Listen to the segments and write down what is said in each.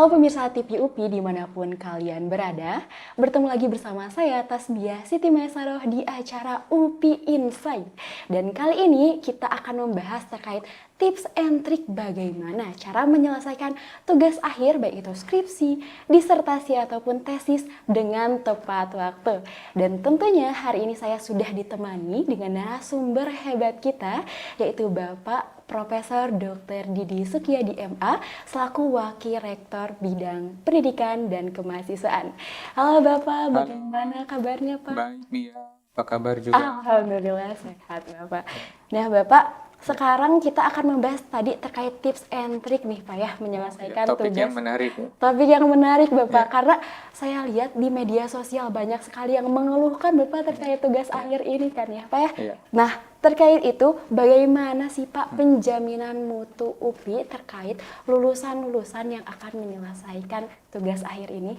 Halo pemirsa TV UPI dimanapun kalian berada, bertemu lagi bersama saya Tasbiah Siti Maesaroh di acara UPI Insight. Dan kali ini kita akan membahas terkait tips and trik bagaimana cara menyelesaikan tugas akhir baik itu skripsi, disertasi ataupun tesis dengan tepat waktu. Dan tentunya hari ini saya sudah ditemani dengan narasumber hebat kita yaitu Bapak Profesor Dr. Didi Sukyadi MA selaku Wakil Rektor Bidang Pendidikan dan Kemahasiswaan. Halo Bapak, bagaimana kabarnya Pak? Baik, Mia. Apa kabar juga? Alhamdulillah sehat Bapak. Nah Bapak, sekarang kita akan membahas tadi terkait tips and trick nih Pak ya menyelesaikan Topik tugas. yang menarik. Topik yang menarik Bapak, Ya. karena saya lihat di media sosial banyak sekali yang mengeluhkan Bapak terkait tugas akhir ini kan ya Pak ya. Iya. Nah, terkait itu bagaimana sih Pak penjaminan mutu UPI terkait lulusan-lulusan yang akan menyelesaikan tugas akhir ini?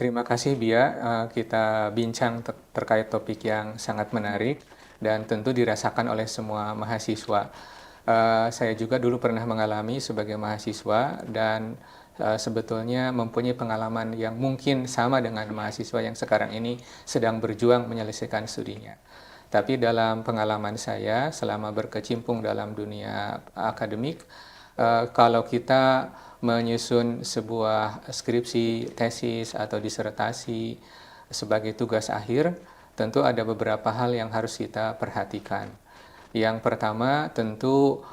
Terima kasih, Bia. Kita bincang terkait topik yang sangat menarik dan tentu dirasakan oleh semua mahasiswa. Saya juga dulu pernah mengalami sebagai mahasiswa dan sebetulnya mempunyai pengalaman yang mungkin sama dengan mahasiswa yang sekarang ini sedang berjuang menyelesaikan studinya. Tapi dalam pengalaman saya selama berkecimpung dalam dunia akademik, kalau kita menyusun sebuah skripsi, tesis, atau disertasi sebagai tugas akhir, tentu ada beberapa hal yang harus kita perhatikan. Yang pertama, tentu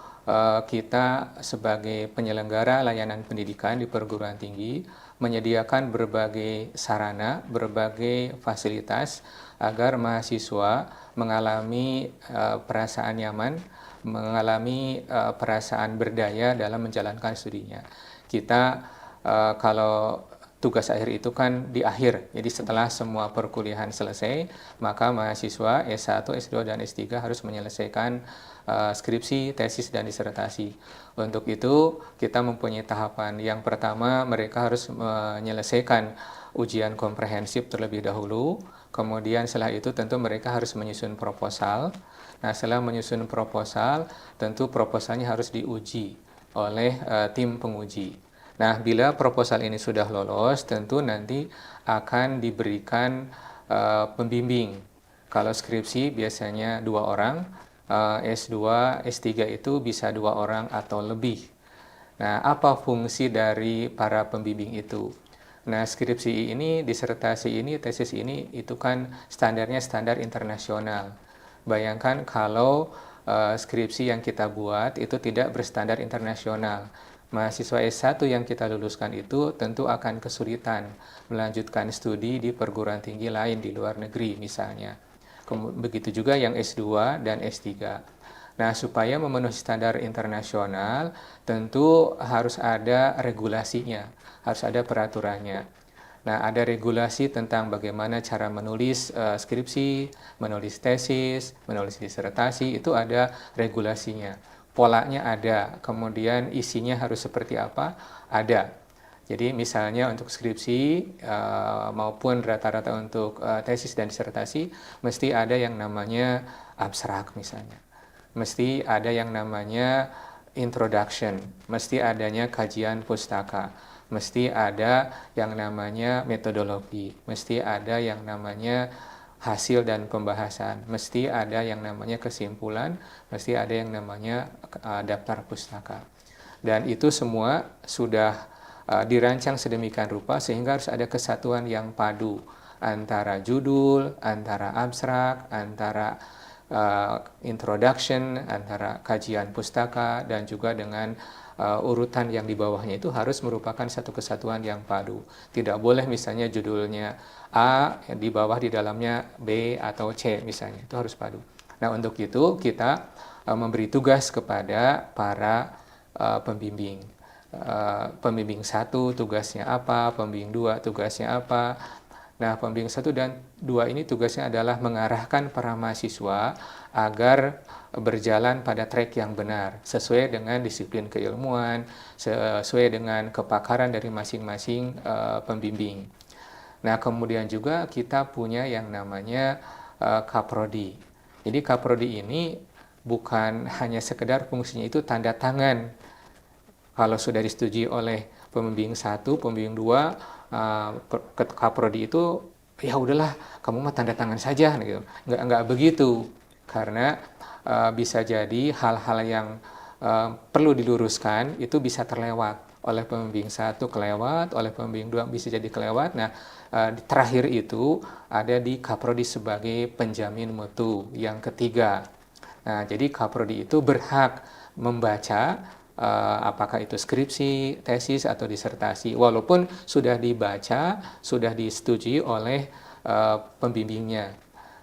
kita sebagai penyelenggara layanan pendidikan di perguruan tinggi menyediakan berbagai sarana, berbagai fasilitas agar mahasiswa mengalami perasaan nyaman, mengalami perasaan berdaya dalam menjalankan studinya. Kita kalau tugas akhir itu kan di akhir, jadi setelah semua perkuliahan selesai, maka mahasiswa S1, S2, dan S3 harus menyelesaikan skripsi, tesis, dan disertasi. Untuk itu, kita mempunyai tahapan. Yang pertama, mereka harus menyelesaikan ujian komprehensif terlebih dahulu, kemudian setelah itu tentu mereka harus menyusun proposal. Nah, setelah menyusun proposal, tentu proposalnya harus diuji oleh tim penguji. Nah, bila proposal ini sudah lolos, tentu nanti akan diberikan pembimbing. Kalau skripsi biasanya 2 orang, S2, S3 itu bisa 2 orang atau lebih. Nah, apa fungsi dari para pembimbing itu? Nah, skripsi ini, disertasi ini, tesis ini, itu kan standarnya standar internasional. Bayangkan kalau skripsi yang kita buat itu tidak berstandar internasional. Mahasiswa S1 yang kita luluskan itu tentu akan kesulitan melanjutkan studi di perguruan tinggi lain di luar negeri misalnya. Begitu juga yang S2 dan S3. Nah, supaya memenuhi standar internasional, tentu harus ada regulasinya, harus ada peraturannya. Nah, ada regulasi tentang bagaimana cara menulis skripsi, menulis tesis, menulis disertasi, itu ada regulasinya. Polanya ada, kemudian isinya harus seperti apa, ada. Jadi misalnya untuk skripsi maupun rata-rata untuk tesis dan disertasi, mesti ada yang namanya abstrak misalnya. Mesti ada yang namanya introduction, mesti adanya kajian pustaka, mesti ada yang namanya metodologi, mesti ada yang namanya hasil dan pembahasan, mesti ada yang namanya kesimpulan, mesti ada yang namanya daftar pustaka. Dan itu semua sudah dirancang sedemikian rupa sehingga harus ada kesatuan yang padu antara judul, antara abstrak, antara introduction, antara kajian pustaka, dan juga dengan urutan yang di bawahnya itu harus merupakan satu kesatuan yang padu. Tidak boleh misalnya judulnya A, di bawah di dalamnya B atau C misalnya, itu harus padu. Nah, untuk itu kita memberi tugas kepada para pembimbing. Pembimbing 1 tugasnya apa, pembimbing 2 tugasnya apa. Nah, pembimbing 1 dan 2 ini tugasnya adalah mengarahkan para mahasiswa agar berjalan pada track yang benar, sesuai dengan disiplin keilmuan, sesuai dengan kepakaran dari masing-masing pembimbing. Nah, kemudian juga kita punya yang namanya kaprodi. Jadi kaprodi ini bukan hanya sekedar fungsinya itu tanda tangan kalau sudah disetujui oleh pembimbing 1, pembimbing 2, kaprodi itu ya udahlah kamu mah tanda tangan saja gitu. Nggak begitu, karena bisa jadi hal-hal yang perlu diluruskan itu bisa terlewat oleh pembimbing 1, kelewat oleh pembimbing 2, bisa jadi kelewat. Nah, terakhir itu ada di kaprodi sebagai penjamin mutu yang ketiga. Nah, jadi kaprodi itu berhak membaca apakah itu skripsi, tesis, atau disertasi, walaupun sudah dibaca, sudah disetujui oleh pembimbingnya.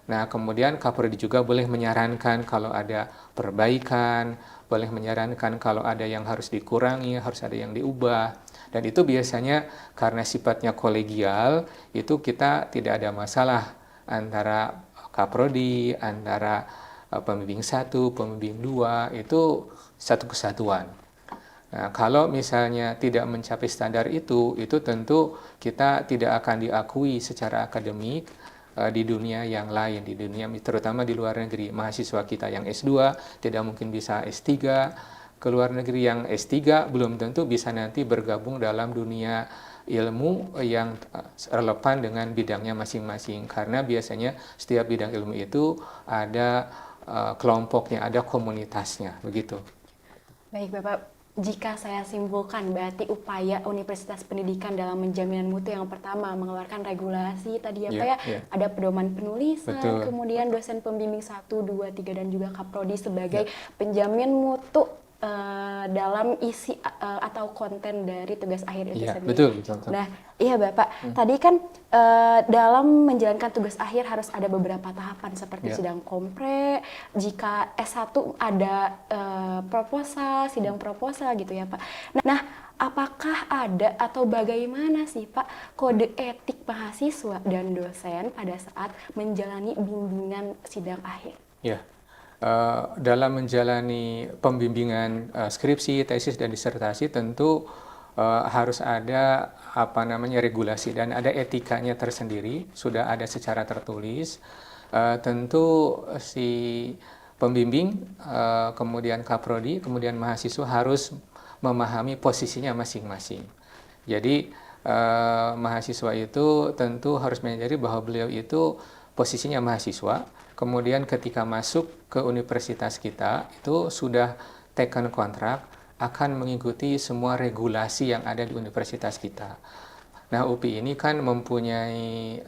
Nah, kemudian kaprodi juga boleh menyarankan kalau ada perbaikan, boleh menyarankan kalau ada yang harus dikurangi, harus ada yang diubah. Dan itu biasanya karena sifatnya kolegial, itu kita tidak ada masalah antara kaprodi, antara pembimbing 1, pembimbing 2, itu satu kesatuan. Nah, kalau misalnya tidak mencapai standar itu tentu kita tidak akan diakui secara akademik di dunia yang lain, di dunia terutama di luar negeri. Mahasiswa kita yang S2 tidak mungkin bisa S3, ke luar negeri yang S3 belum tentu bisa nanti bergabung dalam dunia ilmu yang relevan dengan bidangnya masing-masing, karena biasanya setiap bidang ilmu itu ada kelompoknya, ada komunitasnya, begitu. Baik Bapak, jika saya simpulkan berarti upaya Universitas Pendidikan dalam menjaminan mutu yang pertama mengeluarkan regulasi tadi ya Pak ya, ada pedoman penulisan, Betul. kemudian dosen pembimbing 1, 2, 3 dan juga kaprodi sebagai penjamin mutu dalam isi atau konten dari tugas akhir itu sendiri. Betul. Nah, iya Bapak, tadi kan dalam menjalankan tugas akhir harus ada beberapa tahapan seperti sidang kompre, jika S1 ada proposal, sidang proposal gitu ya Pak. Nah, apakah ada atau bagaimana sih Pak kode etik mahasiswa dan dosen pada saat menjalani bimbingan sidang akhir? Ya. Dalam menjalani pembimbingan skripsi, tesis, dan disertasi tentu harus ada regulasi dan ada etikanya tersendiri, sudah ada secara tertulis. Tentu si pembimbing, kemudian kaprodi, kemudian mahasiswa harus memahami posisinya masing-masing. Jadi mahasiswa itu tentu harus menyadari bahwa beliau itu posisinya mahasiswa, kemudian ketika masuk ke universitas kita itu sudah taken kontrak akan mengikuti semua regulasi yang ada di universitas kita. Nah, UPI ini kan mempunyai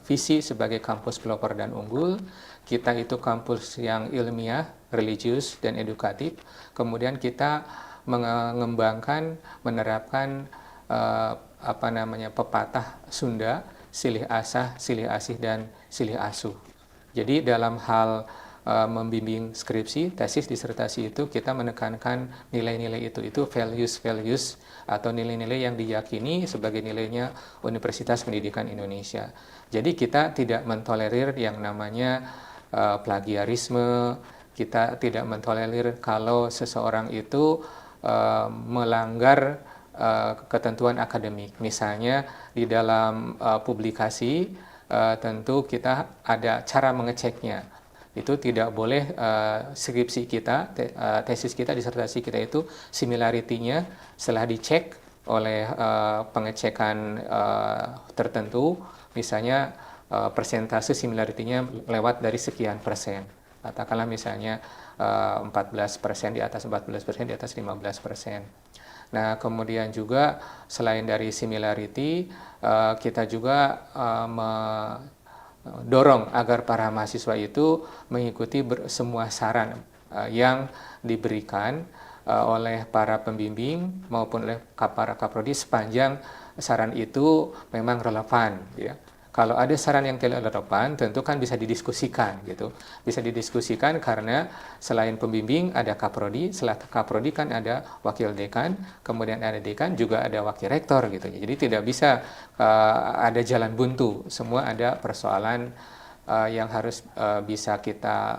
visi sebagai kampus pelopor dan unggul. Kita itu kampus yang ilmiah, religius, dan edukatif. Kemudian kita mengembangkan, menerapkan pepatah Sunda, silih asah, silih asih, dan silih asuh. Jadi dalam hal membimbing skripsi, tesis, disertasi itu kita menekankan nilai-nilai itu values atau nilai-nilai yang diyakini sebagai nilainya Universitas Pendidikan Indonesia. Jadi kita tidak mentolerir yang namanya plagiarisme, kita tidak mentolerir kalau seseorang itu melanggar ketentuan akademik. Misalnya di dalam publikasi tentu kita ada cara mengeceknya. Itu tidak boleh skripsi kita, tesis kita, disertasi kita itu similarity-nya setelah dicek oleh pengecekan tertentu, misalnya persentase similarity-nya lewat dari sekian persen. Katakanlah misalnya 14%, di atas 14%, di atas 15%. Nah, kemudian juga selain dari similarity, kita juga mendorong agar para mahasiswa itu mengikuti semua saran yang diberikan oleh para pembimbing maupun oleh para kaprodi sepanjang saran itu memang relevan, ya. Kalau ada saran yang tidak relevan, tentu kan bisa didiskusikan, gitu. Bisa didiskusikan karena selain pembimbing ada kaprodi, setelah kaprodi kan ada wakil dekan, kemudian ada dekan, juga ada wakil rektor, gitu. Jadi tidak bisa ada jalan buntu, semua ada persoalan yang harus bisa kita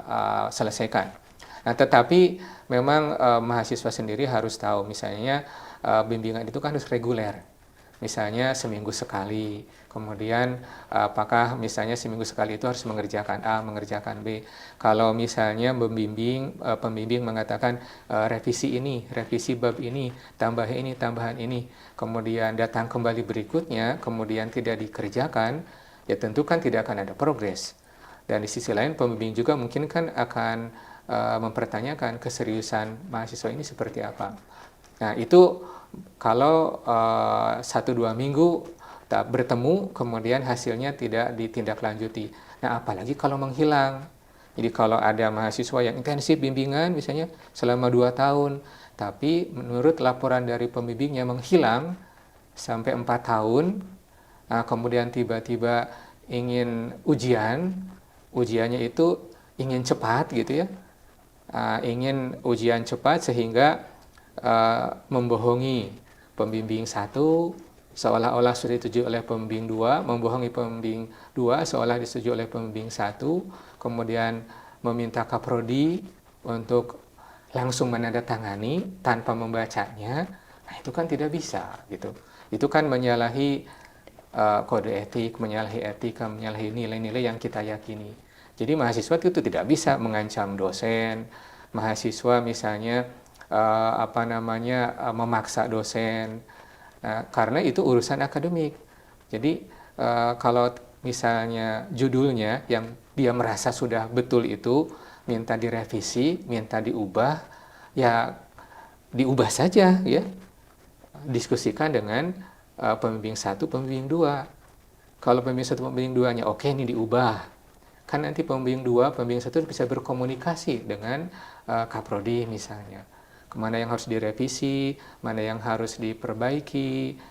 selesaikan. Nah, tetapi memang mahasiswa sendiri harus tahu, misalnya bimbingan itu kan harus reguler. misalnya seminggu sekali. Kemudian apakah misalnya seminggu sekali itu harus mengerjakan A, mengerjakan B. Kalau misalnya pembimbing mengatakan revisi bab ini, tambahan ini, kemudian datang kembali berikutnya, kemudian tidak dikerjakan, ya tentu kan tidak akan ada progres. Dan di sisi lain pembimbing juga mungkin kan akan mempertanyakan keseriusan mahasiswa ini seperti apa. Nah itu kalau 1-2 minggu tak bertemu, kemudian hasilnya tidak ditindaklanjuti. Nah apalagi kalau menghilang. Jadi kalau ada mahasiswa yang intensif bimbingan misalnya selama 2 tahun, tapi menurut laporan dari pembimbingnya menghilang sampai 4 tahun, kemudian tiba-tiba ingin ujiannya itu ingin cepat gitu ya, ingin ujian cepat sehingga membohongi pembimbing 1 seolah-olah sudah disetujui oleh pembimbing 2, membohongi pembimbing 2 seolah disetujui oleh pembimbing 1, kemudian meminta kaprodi untuk langsung menandatangani tanpa membacanya. Nah, itu kan tidak bisa gitu. Itu kan menyalahi kode etik, menyalahi etika, menyalahi nilai-nilai yang kita yakini. Jadi mahasiswa itu tidak bisa mengancam dosen, mahasiswa misalnya memaksa dosen, karena itu urusan akademik. Jadi kalau misalnya judulnya yang dia merasa sudah betul itu minta direvisi, minta diubah, ya diubah saja ya. Diskusikan dengan pembimbing 1, pembimbing 2. Kalau pembimbing 1, pembimbing 2-nya oke ini diubah. Kan nanti pembimbing 2, pembimbing 1 bisa berkomunikasi dengan kaprodi misalnya. Mana yang harus direvisi, mana yang harus diperbaiki.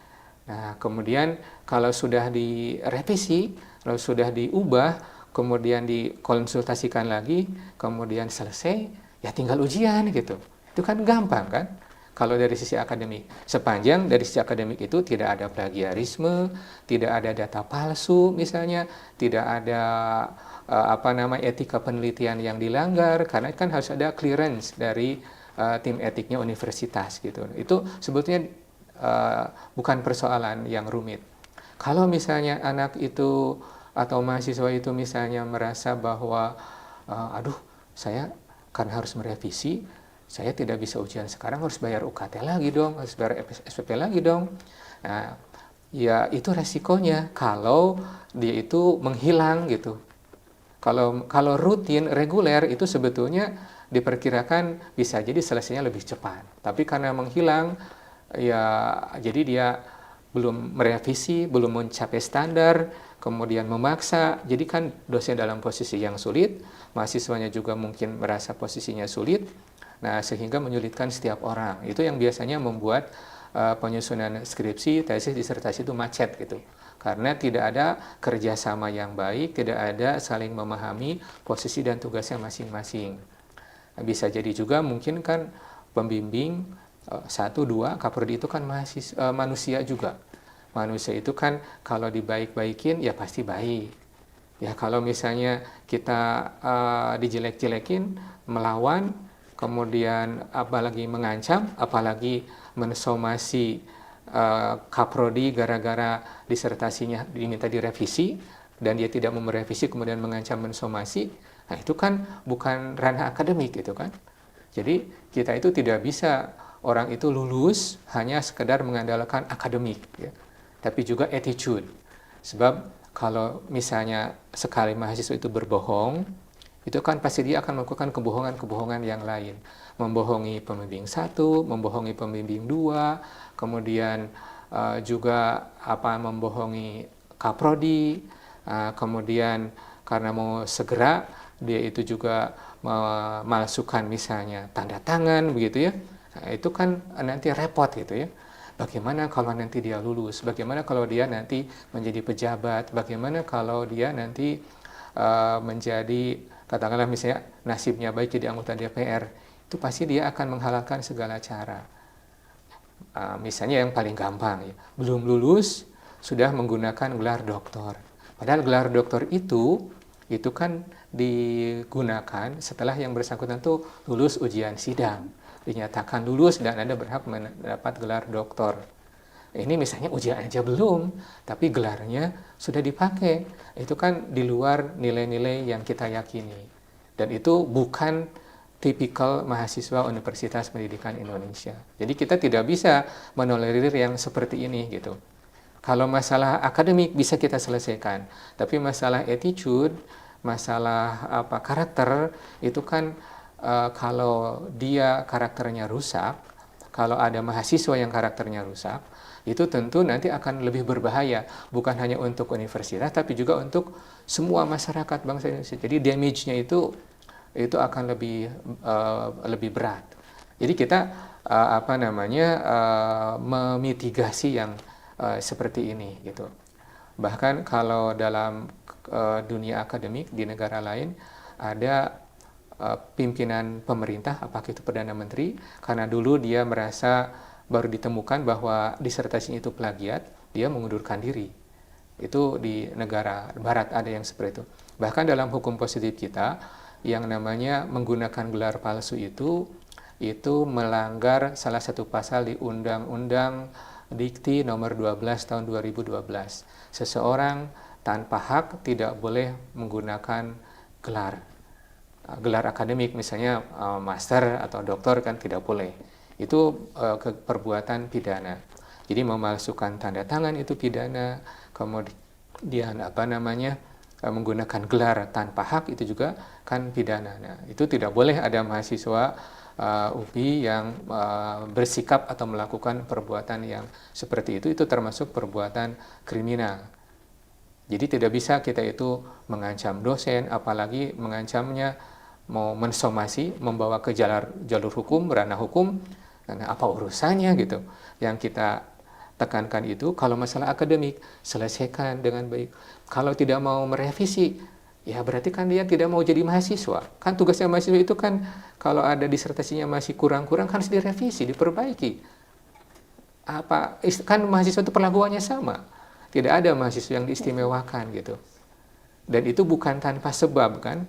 Nah, kemudian kalau sudah direvisi, kalau sudah diubah, kemudian dikonsultasikan lagi, kemudian selesai, ya tinggal ujian gitu. Itu kan gampang kan? Kalau dari sisi akademik. Sepanjang dari sisi akademik itu tidak ada plagiarisme, tidak ada data palsu misalnya, tidak ada etika penelitian yang dilanggar, karena kan harus ada clearance dari tim etiknya universitas gitu. Itu sebetulnya bukan persoalan yang rumit. Kalau misalnya anak itu atau mahasiswa itu misalnya merasa bahwa aduh saya kan harus merevisi, saya tidak bisa ujian sekarang, harus bayar UKT lagi dong, harus bayar SPP lagi dong. Nah, ya itu resikonya kalau dia itu menghilang gitu. Kalau rutin, reguler itu sebetulnya diperkirakan bisa jadi selesainya lebih cepat. Tapi karena menghilang, ya jadi dia belum merevisi, belum mencapai standar, kemudian memaksa. Jadi kan dosen dalam posisi yang sulit, mahasiswanya juga mungkin merasa posisinya sulit. Nah, sehingga menyulitkan setiap orang. Itu yang biasanya membuat penyusunan skripsi, tesis, disertasi itu macet gitu. Karena tidak ada kerjasama yang baik, tidak ada saling memahami posisi dan tugasnya masing-masing. Bisa jadi juga mungkin kan pembimbing 1, 2, kaprodi itu kan manusia juga. Manusia itu kan kalau dibaik-baikin ya pasti baik. Ya kalau misalnya kita dijelek-jelekin, melawan, kemudian apalagi mengancam, apalagi mensomasi kaprodi gara-gara disertasinya diminta direvisi dan dia tidak mau merevisi kemudian mengancam mensomasi, nah itu kan bukan ranah akademik gitu kan. Jadi kita itu tidak bisa orang itu lulus hanya sekedar mengandalkan akademik ya, tapi juga attitude. Sebab kalau misalnya sekali mahasiswa itu berbohong, itu kan pasti dia akan melakukan kebohongan-kebohongan yang lain. Membohongi pembimbing 1, membohongi pembimbing 2, kemudian juga membohongi kaprodi, kemudian karena mau segera dia itu juga memalsukan misalnya tanda tangan begitu ya. Nah, itu kan nanti repot gitu ya. Bagaimana kalau nanti dia lulus? Bagaimana kalau dia nanti menjadi pejabat? Bagaimana kalau dia nanti menjadi katakanlah misalnya nasibnya baik jadi anggota DPR, itu pasti dia akan menghalalkan segala cara. Misalnya yang paling gampang ya, belum lulus sudah menggunakan gelar doktor. Padahal gelar doktor itu kan digunakan setelah yang bersangkutan itu lulus ujian sidang, dinyatakan lulus dan Anda berhak mendapat gelar doktor. Ini misalnya ujian aja belum, tapi gelarnya sudah dipakai. Itu kan di luar nilai-nilai yang kita yakini. Dan itu bukan tipikal mahasiswa Universitas Pendidikan Indonesia. Jadi kita tidak bisa menolerir yang seperti ini gitu. Kalau masalah akademik bisa kita selesaikan, tapi masalah attitude, masalah karakter itu kan kalau dia karakternya rusak, kalau ada mahasiswa yang karakternya rusak, itu tentu nanti akan lebih berbahaya, bukan hanya untuk universitas tapi juga untuk semua masyarakat bangsa Indonesia. Jadi damage-nya itu akan lebih berat. Jadi kita memitigasi yang seperti ini gitu. Bahkan kalau dalam dunia akademik di negara lain ada pimpinan pemerintah, apakah itu Perdana Menteri, karena dulu dia merasa baru ditemukan bahwa disertasinya itu plagiat, dia mengundurkan diri. Itu di negara barat ada yang seperti itu. Bahkan dalam hukum positif kita, yang namanya menggunakan gelar palsu itu melanggar salah satu pasal di Undang-Undang Dikti nomor 12 tahun 2012. Seseorang tanpa hak tidak boleh menggunakan gelar akademik, misalnya master atau doktor kan tidak boleh. Itu perbuatan pidana. Jadi memalsukan tanda tangan itu pidana, kemudian menggunakan gelar tanpa hak itu juga kan pidana. Nah, itu tidak boleh ada mahasiswa UPI yang bersikap atau melakukan perbuatan yang seperti itu termasuk perbuatan kriminal. Jadi tidak bisa kita itu mengancam dosen, apalagi mengancamnya mau mensomasi, membawa ke jalur hukum, ranah hukum. Nah, apa urusannya gitu? Yang kita tekankan itu kalau masalah akademik selesaikan dengan baik. Kalau tidak mau merevisi, ya berarti kan dia tidak mau jadi mahasiswa. Kan tugasnya mahasiswa itu kan kalau ada disertasinya masih kurang-kurang kan harus direvisi, diperbaiki. Kan mahasiswa itu perlakuannya sama. Tidak ada mahasiswa yang diistimewakan gitu. Dan itu bukan tanpa sebab kan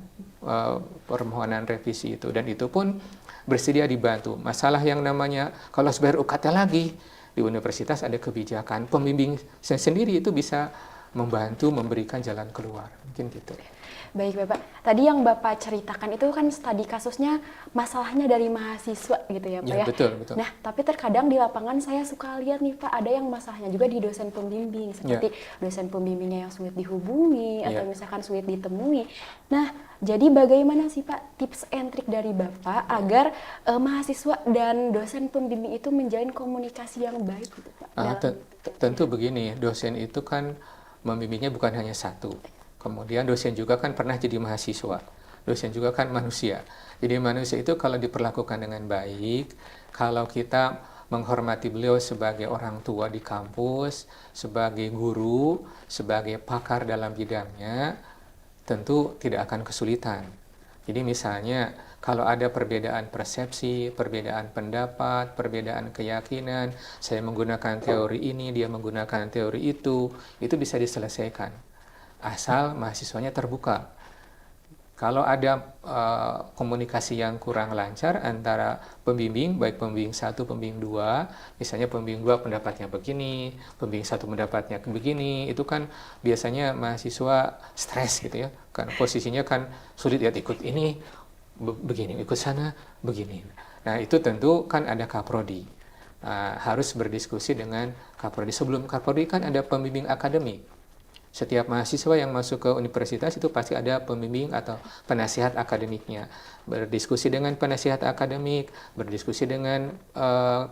permohonan revisi itu, dan itu pun bersedia dibantu. Masalah yang namanya kalau harus bayar UKT lagi, di universitas ada kebijakan pembimbing sendiri itu bisa membantu memberikan jalan keluar, mungkin gitu. Baik Bapak, tadi yang Bapak ceritakan itu kan studi kasusnya masalahnya dari mahasiswa gitu ya Pak ya? Betul. Nah, tapi terkadang di lapangan saya suka lihat nih Pak, ada yang masalahnya juga di dosen pembimbing, seperti dosen pembimbingnya yang sulit dihubungi, atau misalkan sulit ditemui. Nah, jadi bagaimana sih Pak tips and trik dari Bapak agar mahasiswa dan dosen pembimbing itu menjalin komunikasi yang baik gitu Pak? Tentu begini, dosen itu kan membimbingnya bukan hanya satu. Kemudian dosen juga kan pernah jadi mahasiswa. Dosen juga kan manusia. Jadi manusia itu kalau diperlakukan dengan baik, kalau kita menghormati beliau sebagai orang tua di kampus, sebagai guru, sebagai pakar dalam bidangnya, tentu tidak akan kesulitan. Jadi misalnya kalau ada perbedaan persepsi, perbedaan pendapat, perbedaan keyakinan, saya menggunakan teori ini, dia menggunakan teori itu bisa diselesaikan. Asal mahasiswanya terbuka. Kalau ada komunikasi yang kurang lancar antara pembimbing, baik pembimbing 1, pembimbing 2, misalnya pembimbing 2 pendapatnya begini, pembimbing 1 pendapatnya begini, itu kan biasanya mahasiswa stres gitu ya, kan posisinya kan sulit ya, ikut ini begini, ikut sana begini. Nah itu tentu kan ada kaprodi, harus berdiskusi dengan kaprodi. Sebelum kaprodi kan ada pembimbing akademik. Setiap mahasiswa yang masuk ke universitas itu pasti ada pembimbing atau penasihat akademiknya. Berdiskusi dengan penasihat akademik, berdiskusi dengan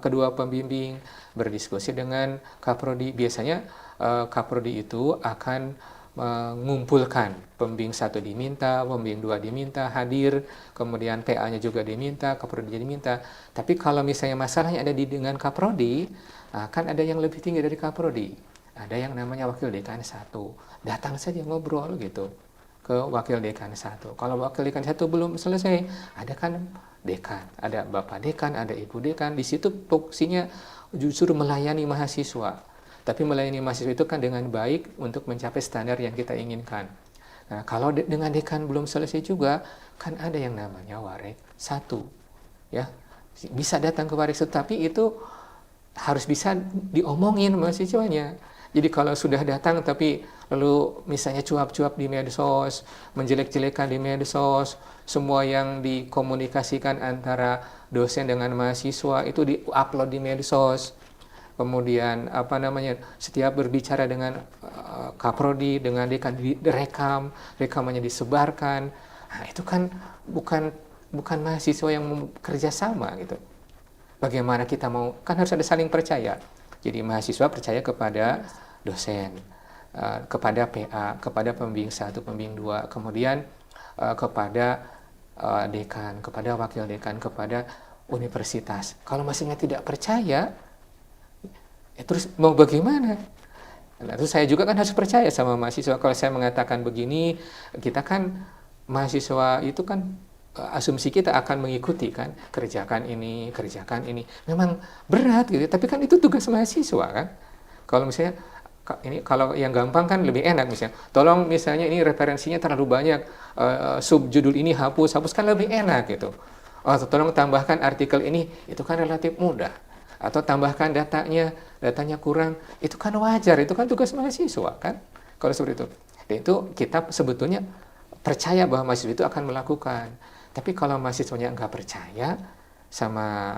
kedua pembimbing, berdiskusi dengan kaprodi. Biasanya kaprodi itu akan mengumpulkan pembimbing 1 diminta, pembimbing 2 diminta hadir, kemudian PA-nya juga diminta, kaprodi diminta. Tapi kalau misalnya masalahnya ada dengan kaprodi, kan ada yang lebih tinggi dari kaprodi. Ada yang namanya wakil dekan 1, datang saja ngobrol gitu ke wakil dekan 1. Kalau wakil dekan 1 belum selesai, ada kan dekan, ada bapak dekan, ada ibu dekan. Di situ fungsinya justru melayani mahasiswa. Tapi melayani mahasiswa itu kan dengan baik untuk mencapai standar yang kita inginkan. Nah, kalau dengan dekan belum selesai juga, kan ada yang namanya warek 1. Ya, bisa datang ke warek 1, tapi itu harus bisa diomongin mahasiswanya. Jadi kalau sudah datang tapi lalu misalnya cuap-cuap di medsos, menjelek-jelekan di medsos, semua yang dikomunikasikan antara dosen dengan mahasiswa itu di-upload di medsos. Kemudian setiap berbicara dengan kaprodi, dengan dekan direkam, rekamannya disebarkan. Nah, itu kan bukan mahasiswa yang bekerja sama gitu. Bagaimana kita mau, kan harus ada saling percaya. Jadi mahasiswa percaya kepada dosen, kepada PA, kepada pembimbing 1, pembimbing 2, kemudian kepada dekan, kepada wakil dekan, kepada universitas. Kalau mahasiswanya tidak percaya, ya terus mau bagaimana? Nah, terus saya juga kan harus percaya sama mahasiswa. Kalau saya mengatakan begini, kita kan mahasiswa itu kan asumsi kita akan mengikuti kan, kerjakan ini. Memang berat gitu, tapi kan itu tugas mahasiswa kan. Kalau misalnya kalau yang gampang kan lebih enak, misalnya tolong misalnya ini referensinya terlalu banyak, subjudul ini hapus kan lebih enak gitu. Oh, tolong tambahkan artikel ini, itu kan relatif mudah. Atau tambahkan datanya kurang, itu kan wajar, itu kan tugas mahasiswa kan. Kalau seperti itu. Dan itu kita sebetulnya percaya bahwa mahasiswa itu akan melakukan. Tapi kalau mahasiswanya nggak percaya, sama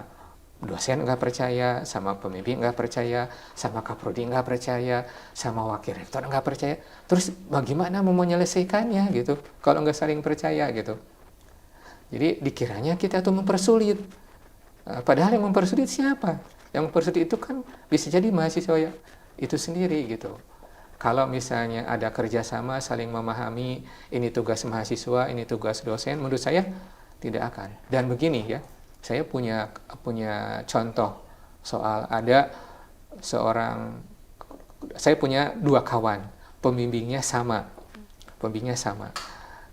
dosen nggak percaya, sama pembimbing nggak percaya, sama kaprodi nggak percaya, sama wakil rektor nggak percaya, terus bagaimana mau menyelesaikannya gitu, kalau nggak saling percaya gitu. Jadi dikiranya kita tuh mempersulit. Padahal yang mempersulit siapa? Yang mempersulit itu kan bisa jadi mahasiswa ya, itu sendiri gitu. Kalau misalnya ada kerjasama, saling memahami, ini tugas mahasiswa, ini tugas dosen, menurut saya tidak akan. Dan begini ya, saya punya contoh soal ada saya punya 2 kawan, pembimbingnya sama.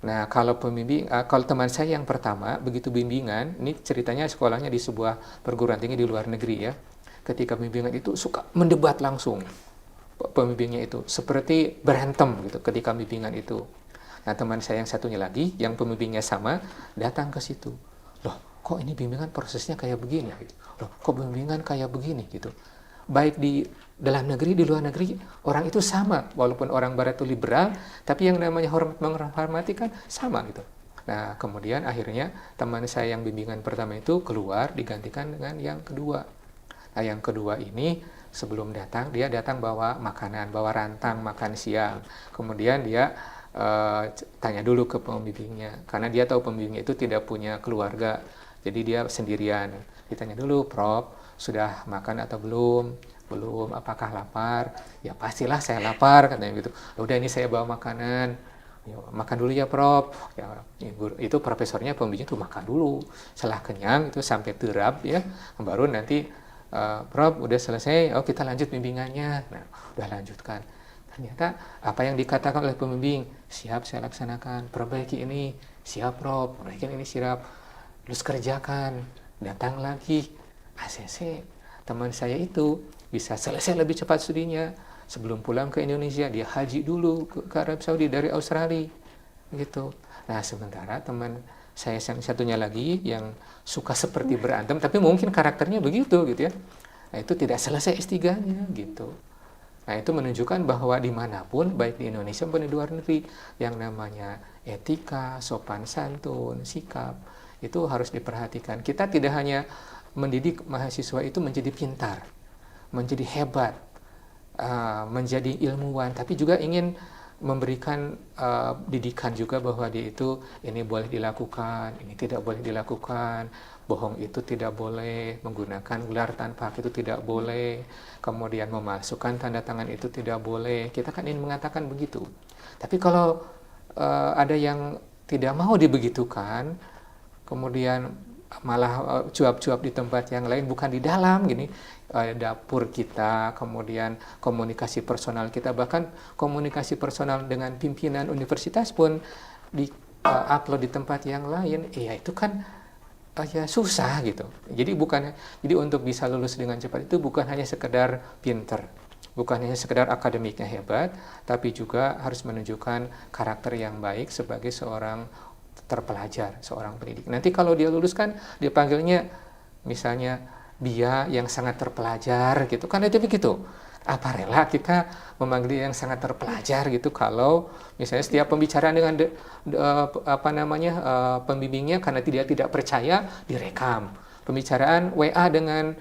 Nah, kalau teman saya yang pertama, begitu bimbingan, ini ceritanya sekolahnya di sebuah perguruan tinggi di luar negeri ya. Ketika bimbingan itu suka mendebat langsung. Pembimbingnya itu seperti berantem gitu ketika bimbingan itu. Nah, teman saya yang satunya lagi, yang pembimbingnya sama, datang ke situ. Loh, kok ini bimbingan prosesnya kayak begini? Gitu. Loh, kok bimbingan kayak begini? Gitu. Baik di dalam negeri, di luar negeri, orang itu sama. Walaupun orang barat itu liberal, tapi yang namanya menghormati kan sama gitu. Nah, kemudian akhirnya teman saya yang bimbingan pertama itu keluar, digantikan dengan yang kedua. Nah, yang kedua ini sebelum datang, dia datang bawa makanan, bawa rantang makan siang. Kemudian dia tanya dulu ke pembimbingnya, karena dia tahu pembimbingnya itu tidak punya keluarga, jadi dia sendirian. Ditanya dulu, Prof, sudah makan atau belum? Belum. Apakah lapar? Ya pastilah saya lapar, katanya gitu. Udah, ini saya bawa makanan. Ya, makan dulu ya Prof. Ya, itu profesornya pembimbing itu makan dulu. Setelah kenyang itu sampai terap ya, baru nanti Prof udah selesai, oh kita lanjut bimbingannya. Nah, udah lanjutkan. Ternyata apa yang dikatakan oleh pembimbing, siap saya laksanakan, perbaiki ini, siap Prof, perbaiki ini siap, terus kerjakan, datang lagi, ACC, teman saya itu bisa selesai lebih cepat studinya, sebelum pulang ke Indonesia, dia haji dulu ke Arab Saudi dari Australia, gitu. Nah, sementara teman saya yang satunya lagi, yang suka seperti berantem, tapi mungkin karakternya begitu, gitu ya, nah itu tidak selesai S3-nya, gitu. Nah, itu menunjukkan bahwa dimanapun, baik di Indonesia maupun di luar negeri, yang namanya etika, sopan santun, sikap, itu harus diperhatikan. Kita tidak hanya mendidik mahasiswa itu menjadi pintar, menjadi hebat, menjadi ilmuwan, tapi juga ingin memberikan didikan juga bahwa dia itu ini boleh dilakukan, ini tidak boleh dilakukan, bohong itu tidak boleh, menggunakan gelar tanpa hak itu tidak boleh, kemudian memasukkan tanda tangan itu tidak boleh. Kita kan ingin mengatakan begitu. Tapi kalau ada yang tidak mau dibegitukan, kemudian malah cuap-cuap di tempat yang lain, bukan di dalam gini, dapur kita, kemudian komunikasi personal kita, bahkan komunikasi personal dengan pimpinan universitas pun di upload di tempat yang lain, ya itu kan ya susah gitu. Jadi untuk bisa lulus dengan cepat itu bukan hanya sekedar pinter, bukan hanya sekedar akademiknya hebat, tapi juga harus menunjukkan karakter yang baik sebagai seorang terpelajar, seorang pendidik. Nanti kalau dia lulus kan dipanggilnya misalnya Bia yang sangat terpelajar gitu kan, itu begitu. Apa rela kita memanggil dia yang sangat terpelajar gitu kalau misalnya setiap pembicaraan dengan pembimbingnya karena tidak percaya direkam. Pembicaraan WA dengan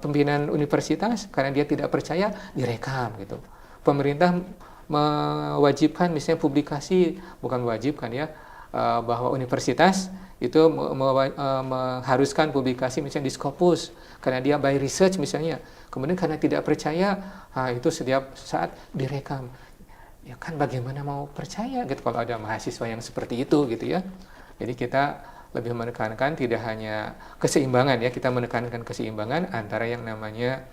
pimpinan universitas karena dia tidak percaya direkam gitu. Pemerintah mewajibkan misalnya publikasi, bukan mewajibkan ya, bahwa universitas itu mengharuskan publikasi misalnya di Scopus karena dia by research misalnya, kemudian karena tidak percaya itu setiap saat direkam. Ya kan bagaimana mau percaya gitu kalau ada mahasiswa yang seperti itu gitu ya. Jadi kita lebih menekankan tidak hanya keseimbangan ya, kita menekankan keseimbangan antara yang namanya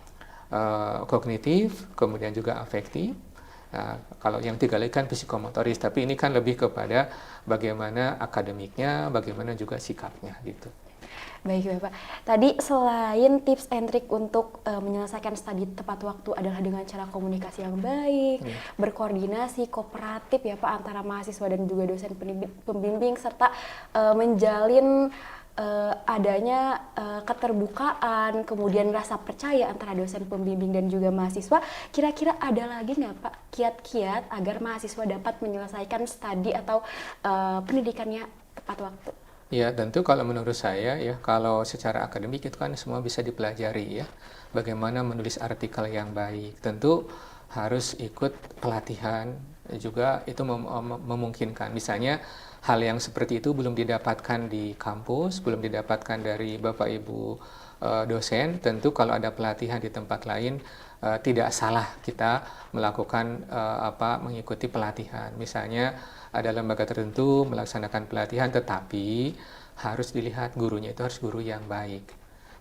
kognitif, kemudian juga afektif. Nah, kalau yang tiga lagi kan psikomotoris, tapi ini kan lebih kepada bagaimana akademiknya, bagaimana juga sikapnya gitu. Baik Bapak, tadi selain tips and trick untuk menyelesaikan studi tepat waktu adalah dengan cara komunikasi yang baik, berkoordinasi, kooperatif ya Pak antara mahasiswa dan juga dosen pembimbing, serta menjalin adanya keterbukaan, kemudian rasa percaya antara dosen pembimbing dan juga mahasiswa. Kira-kira ada lagi nggak Pak kiat-kiat agar mahasiswa dapat menyelesaikan studi atau pendidikannya tepat waktu? Ya, tentu kalau menurut saya ya, kalau secara akademik itu kan semua bisa dipelajari ya. Bagaimana menulis artikel yang baik. Tentu harus ikut pelatihan juga itu memungkinkan. Misalnya hal yang seperti itu belum didapatkan di kampus, belum didapatkan dari Bapak Ibu dosen, tentu kalau ada pelatihan di tempat lain tidak salah kita melakukan mengikuti pelatihan. Misalnya ada lembaga tertentu melaksanakan pelatihan, tetapi harus dilihat gurunya itu harus guru yang baik.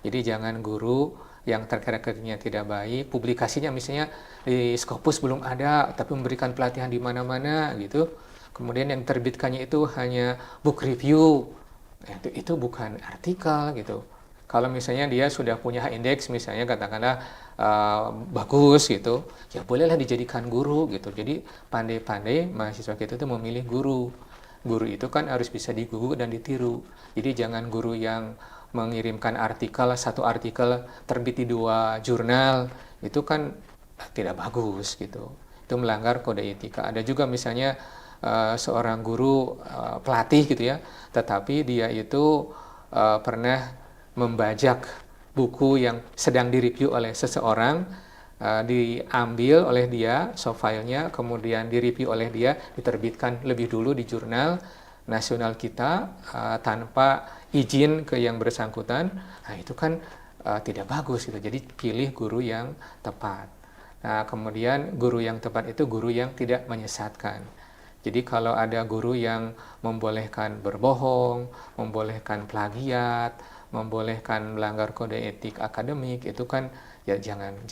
Jadi jangan guru yang terkira-kiranya tidak baik, publikasinya misalnya di Scopus belum ada, tapi memberikan pelatihan di mana-mana gitu. Kemudian yang terbitkannya itu hanya book review, itu bukan artikel gitu. Kalau misalnya dia sudah punya H-index misalnya katakanlah bagus gitu, ya bolehlah dijadikan guru gitu. Jadi pandai-pandai mahasiswa kita itu memilih guru. Guru itu kan harus bisa digugu dan ditiru. Jadi jangan guru yang mengirimkan satu artikel terbit di 2 jurnal, itu kan tidak bagus gitu. Itu melanggar kode etika. Ada juga misalnya seorang guru pelatih gitu ya, tetapi dia itu pernah membajak buku yang sedang direview oleh seseorang, diambil oleh dia soft filenya, kemudian direview oleh dia, diterbitkan lebih dulu di jurnal nasional kita tanpa izin ke yang bersangkutan. Nah itu kan tidak bagus gitu. Jadi pilih guru yang tepat. Nah kemudian guru yang tepat itu guru yang tidak menyesatkan. Jadi kalau ada guru yang membolehkan berbohong, membolehkan plagiat, membolehkan melanggar kode etik akademik, itu kan ya jangan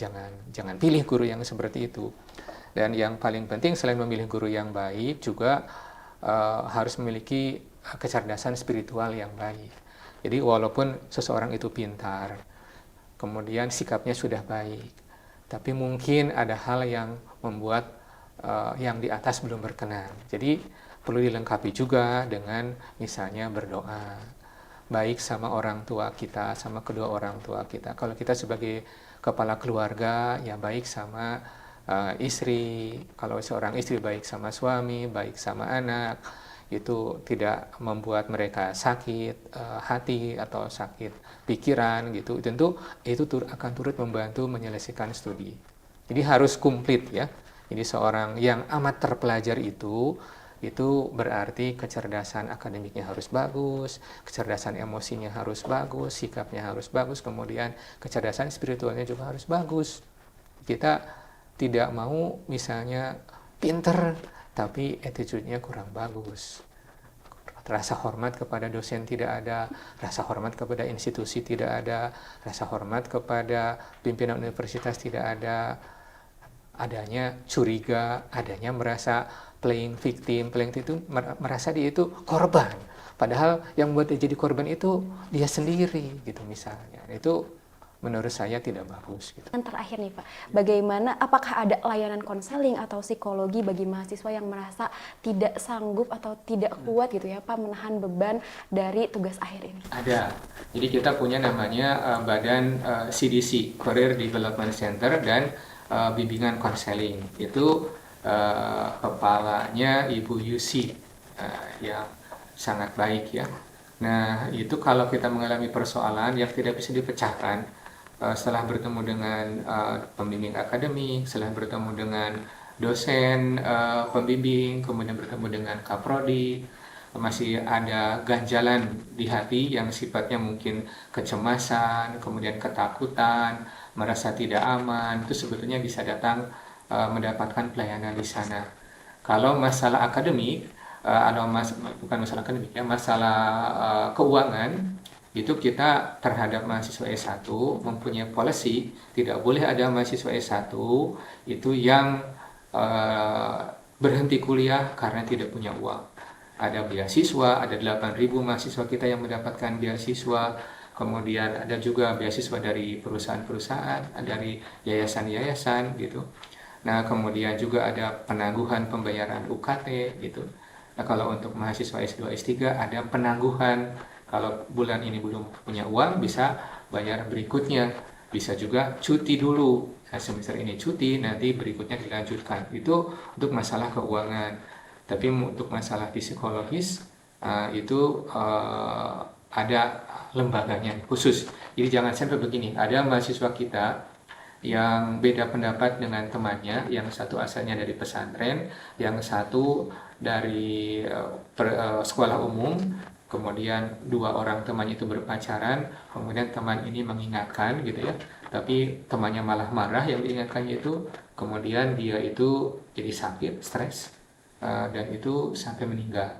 pilih guru yang seperti itu. Dan yang paling penting selain memilih guru yang baik juga harus memiliki kecerdasan spiritual yang baik. Jadi walaupun seseorang itu pintar, kemudian sikapnya sudah baik, tapi mungkin ada hal yang membuat yang di atas belum berkenan. Jadi perlu dilengkapi juga dengan misalnya berdoa baik sama orang tua kita, sama kedua orang tua kita. Kalau kita sebagai kepala keluarga, ya baik sama istri. Kalau seorang istri baik sama suami, baik sama anak, itu tidak membuat mereka sakit hati atau sakit pikiran gitu. Tentu itu akan turut membantu menyelesaikan studi. Jadi harus komplit ya. Jadi seorang yang amat terpelajar itu berarti kecerdasan akademiknya harus bagus, kecerdasan emosinya harus bagus, sikapnya harus bagus, kemudian kecerdasan spiritualnya juga harus bagus. Kita tidak mau misalnya pinter, tapi attitude-nya kurang bagus. Rasa hormat kepada dosen tidak ada, rasa hormat kepada institusi tidak ada, rasa hormat kepada pimpinan universitas tidak ada, adanya curiga, adanya merasa playing victim itu merasa dia itu korban. Padahal yang membuat dia jadi korban itu dia sendiri gitu misalnya. Itu menurut saya tidak bagus gitu. Yang terakhir nih Pak, bagaimana, apakah ada layanan konseling atau psikologi bagi mahasiswa yang merasa tidak sanggup atau tidak kuat gitu ya Pak menahan beban dari tugas akhir ini? Ada. Jadi kita punya namanya badan CDC, Career Development Center, dan bimbingan konseling. Itu kepalanya Ibu Yusi yang sangat baik ya. Nah, itu kalau kita mengalami persoalan yang tidak bisa dipecahkan, setelah bertemu dengan pembimbing akademik, setelah bertemu dengan dosen pembimbing, kemudian bertemu dengan kaprodi, masih ada ganjalan di hati yang sifatnya mungkin kecemasan, kemudian ketakutan, merasa tidak aman, itu sebetulnya bisa datang mendapatkan pelayanan di sana. Kalau masalah akademik, bukan masalah akademik ya, masalah keuangan, itu kita terhadap mahasiswa S1 mempunyai policy, tidak boleh ada mahasiswa S1 itu yang berhenti kuliah karena tidak punya uang. Ada beasiswa, ada 8.000 mahasiswa kita yang mendapatkan beasiswa, kemudian ada juga beasiswa dari perusahaan-perusahaan, dari yayasan-yayasan gitu. Nah, kemudian juga ada penangguhan pembayaran UKT gitu. Nah, kalau untuk mahasiswa S2, S3 ada penangguhan. Kalau bulan ini belum punya uang, bisa bayar berikutnya. Bisa juga cuti dulu. Nah, semester ini cuti, nanti berikutnya dilanjutkan. Itu untuk masalah keuangan. Tapi untuk masalah psikologis, itu ada lembaganya khusus. Jadi jangan sampai begini, ada mahasiswa kita yang beda pendapat dengan temannya, yang satu asalnya dari pesantren, yang satu dari sekolah umum, kemudian 2 orang temannya itu berpacaran, kemudian teman ini mengingatkan gitu ya, tapi temannya malah marah yang diingatkannya itu, kemudian dia itu jadi sakit, stres, dan itu sampai meninggal.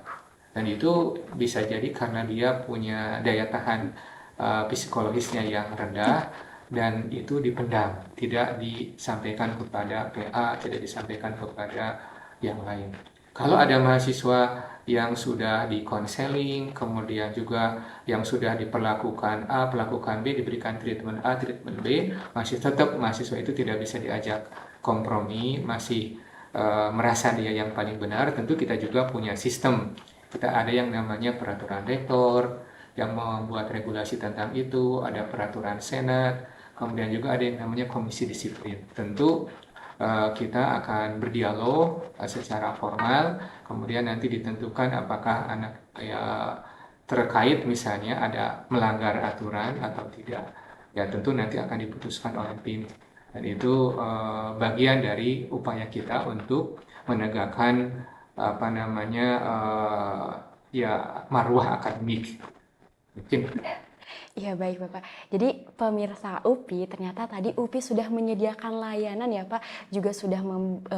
Dan itu bisa jadi karena dia punya daya tahan psikologisnya yang rendah, dan itu dipendam, tidak disampaikan kepada PA, tidak disampaikan kepada yang lain. Kalau ada mahasiswa yang sudah dikonseling, kemudian juga yang sudah diperlakukan A, perlakukan B, diberikan treatment A, treatment B, masih tetap mahasiswa itu tidak bisa diajak kompromi, masih merasa dia yang paling benar, tentu kita juga punya sistem. Kita ada yang namanya peraturan rektor, yang membuat regulasi tentang itu, ada peraturan senat, kemudian juga ada yang namanya komisi disiplin. Tentu kita akan berdialog secara formal, kemudian nanti ditentukan apakah anak ya terkait misalnya ada melanggar aturan atau tidak. Ya tentu nanti akan diputuskan oleh tim. Dan itu bagian dari upaya kita untuk menegakkan apa namanya ya marwah akademik. Mungkin. Iya baik Bapak. Jadi pemirsa UPI, ternyata tadi UPI sudah menyediakan layanan ya Pak, juga sudah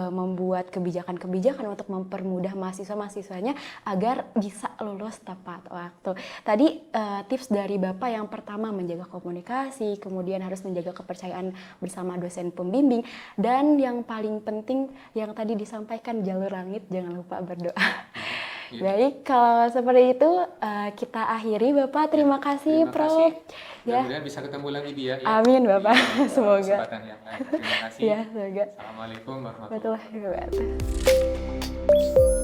membuat kebijakan-kebijakan untuk mempermudah mahasiswa-mahasiswanya agar bisa lulus tepat waktu. Tadi tips dari Bapak yang pertama menjaga komunikasi, kemudian harus menjaga kepercayaan bersama dosen pembimbing, dan yang paling penting yang tadi disampaikan jalur langit, jangan lupa berdoa. Baik, kalau seperti itu kita akhiri Bapak. Terima kasih Prof. Ya. Mudah-mudahan bisa ketemu lagi Bia ya. Amin Bapak, semoga. Kesempatan yang lain. Terima kasih. Ya, semoga. Assalamualaikum warahmatullahi Warahmatullahi wabarakatuh.